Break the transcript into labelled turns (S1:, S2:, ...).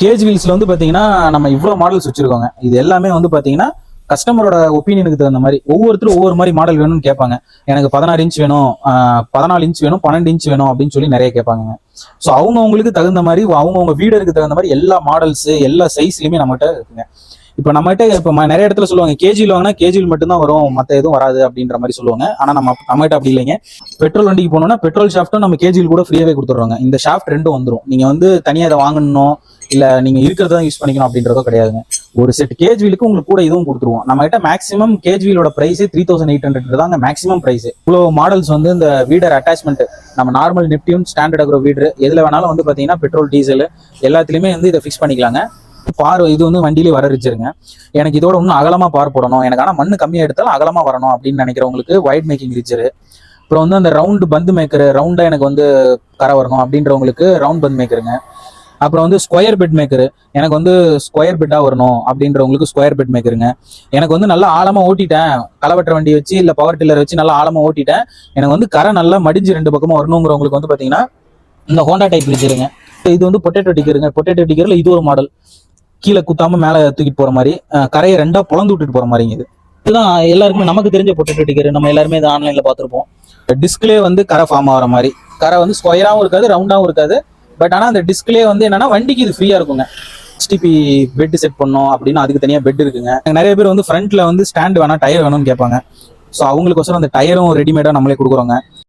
S1: Gauge வீல்ஸ்ல வந்து பாத்தீங்கன்னா நம்ம இவ்வளவு மாடல்ஸ் வச்சிருக்கோங்க. இது எல்லாமே வந்து பாத்தீங்கன்னா கஸ்டமரோட ஒப்பீனியனுக்கு தகுந்த மாதிரி ஒவ்வொருத்தரும் ஒவ்வொரு மாதிரி மாடல் வேணும்னு கேட்பாங்க. எனக்கு 16 இன்ச் வேணும், 14 இன்ச் வேணும், 12 இன்ச் வேணும் அப்படின்னு சொல்லி நிறைய கேட்பாங்க. ஸோ அவங்கவுங்களுக்கு தகுந்த மாதிரி அவங்கவுங்க வீடருக்கு தகுந்த மாதிரி எல்லா மாடல்ஸ் எல்லா சைஸ்லயுமே நம்மகிட்ட இருக்குங்க. இப்போ நம்மகிட்ட இப்போ நிறைய இடத்துல சொல்லுவாங்க கேஜியில் வாங்கினா கேஜியில் மட்டும்தான் வரும், மற்ற எதுவும் வராது அப்படின்ற மாதிரி சொல்லுவாங்க. ஆனால் நம்மகிட்ட அப்படி இல்லைங்க. பெட்ரோல் வண்டிக்கு போனோம்னா பெட்ரோல் ஷாஃப்ட்டும் நம்ம கேஜியில் கூட ஃப்ரீயாவே கொடுத்துருவாங்க. இந்த ஷாஃப்ட் ரெண்டும் வந்துடும். நீங்க வந்து தனியாக இதை வாங்கணும் இல்ல நீங்க இருக்கிறத யூஸ் பண்ணிக்கணும் அப்படின்றதோ கிடையாதுங்க. ஒரு செட் கேஜ் வீலுக்கு உங்களுக்கு கூட இதுவும் கொடுத்துருவோம். நம்ம கிட்ட மேக்ஸிமம் கேஜ் வீலோட பிரைஸ் 3800 தாங்க மேக்ஸிமம் பிரைஸ். இவ்வளோ மாடல்ஸ் வந்து இந்த வீடர் அட்டாச்மெண்ட் நம்ம நார்மல் நிப்டியும் ஸ்டாண்டர்ட் அக்ரோ வீடர் எதுல வேணாலும் வந்து பாத்தீங்கன்னா பெட்ரோல் டீசல் எல்லாத்துலயுமே வந்து இதை ஃபிக்ஸ் பண்ணிக்கலாங்க. பார் இது வந்து வண்டியிலே வர வச்சிருங்க. எனக்கு இதோட இன்னும் அகலமா பார் போடணும், எனக்கு ஆனால் மண்ணு கம்மியா எடுத்தாலும் அகலமா வரணும் அப்படின்னு நினைக்கிறவங்களுக்கு வைட் மேக்கிங் ரிச்சர். அப்புறம் வந்து அந்த ரவுண்ட் பந்து மேக்கர், ரவுண்டா எனக்கு வந்து கரை வரணும் அப்படின்றவங்களுக்கு ரவுண்ட் பந்து மேக்கருங்க. அப்புறம் வந்து ஸ்கொயர் பெட் மேக்கரு, எனக்கு வந்து ஸ்கொயர் பெட்டா வரணும் அப்படின்றவங்களுக்கு ஸ்கொயர் பெட் மேக்கருங்க. எனக்கு வந்து நல்லா ஆழமா ஓட்டிட்டேன், களவெட்டுற வண்டி வச்சு இல்ல பவர் டில்லர் வச்சு நல்லா ஆழமா ஓட்டிட்டேன், எனக்கு வந்து கரை நல்லா மடிஞ்சு ரெண்டு பக்கமும் வரணுங்கிறவங்களுக்கு வந்து பாத்தீங்கன்னா இந்த ஹோண்டா டைப் வச்சிருங்க. இது வந்து பொட்டேட்டோ டிக்கருங்க. பொட்டேட்டோ டிக்கர்ல இது ஒரு மாடல், கீழே குத்தாம மேல தூக்கிட்டு போற மாதிரி, கரையை ரெண்டா பொழந்து விட்டுட்டு போற மாதிரிங்க. இதுதான் எல்லாருக்குமே நமக்கு தெரிஞ்ச பொட்டேட்டோ டிக்கர். நம்ம எல்லாருமே இதை ஆன்லைன்ல பார்த்துருப்போம். டிஸ்கிலே வந்து கரை ஃபார்ம் ஆகிற மாதிரி, கரை வந்து ஸ்கொயராகவும் இருக்காது ரவுண்டாகவும் இருக்காது. பட் ஆனால் அந்த டிஸ்கிலே வந்து என்னன்னா வண்டிக்கு இது ஃப்ரீயா இருக்குங்க. எஸ்டிபி பெட் செட் பண்ணோம் அப்படின்னா அதுக்கு தனியாக பெட் இருக்குங்க. நிறைய பேர் வந்து ஃப்ரண்ட்ல வந்து ஸ்டாண்ட் வேணா டயர் வேணும்னு கேட்பாங்க. ஸோ அவங்களுக்கோசரம் அந்த டயரும் ரெடிமேடா நம்மளே கொடுக்குறோங்க.